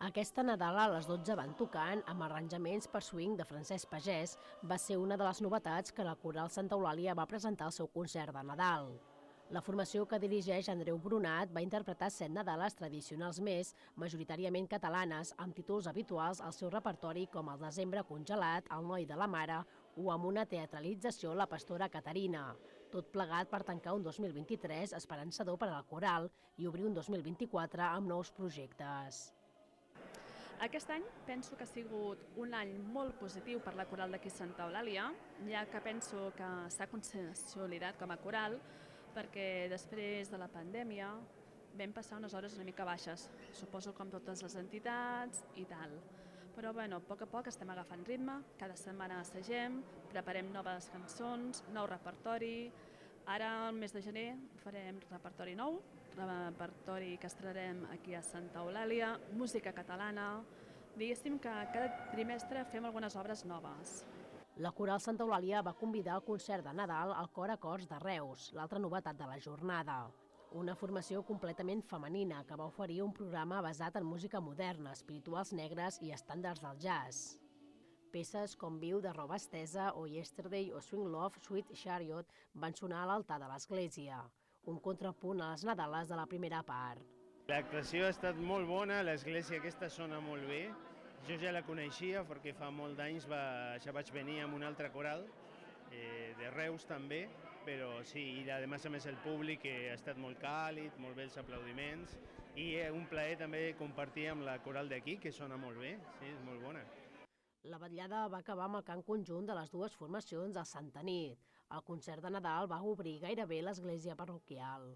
Aquesta Nadal a les 12 van tocant, amb arranjaments per swing de Francesc Pagès, va ser una de les novetats que la Coral Santa Eulàlia va presentar al seu concert de Nadal. La formació que dirigeix Andreu Brunat va interpretar 7 Nadales tradicionals més, majoritàriament catalanes, amb títols habituals al seu repertori com el Desembre congelat, El noi de la mare o amb una teatralització La pastora Caterina. Tot plegat per tancar un 2023 esperançador per a la Coral i obrir un 2024 amb nous projectes. Aquest any penso que ha sigut un any molt positiu per la coral d'aquí Santa Eulàlia, ja que penso que s'ha consolidat com a coral, perquè després de la pandèmia vam passar unes hores una mica baixes, suposo com totes les entitats i tal. Però bueno, a poc estem agafant ritme, cada setmana assagem, preparem noves cançons, nou repertori. Ara, al mes de gener, farem repertori nou, repertori que estrenarem aquí a Santa Eulàlia, música catalana. Diguéssim que cada trimestre fem algunes obres noves. La Coral Santa Eulàlia va convidar al concert de Nadal al Cor a Cors de Reus, l'altra novetat de la jornada. Una formació completament femenina que va oferir un programa basat en música moderna, espirituals negres i estàndards del jazz. Peces com Viu de Roba Estesa o Yesterday o Swing Love, Sweet Chariot van sonar a l'altar de l'església, un contrapunt a les Nadales de la primera part. L'actuació ha estat molt bona, l'església aquesta sona molt bé. Jo ja la coneixia perquè fa molt d'anys ja vaig venir amb un altre coral, de Reus també, però sí, i a més el públic ha estat molt càlid, molt bé els aplaudiments, i un plaer també compartir amb la coral d'aquí, que sona molt bé, sí, és molt bona. La vetllada va acabar amb el cant conjunt de les dues formacions a Santa Nit. El concert de Nadal va obrir gairebé l'església parroquial.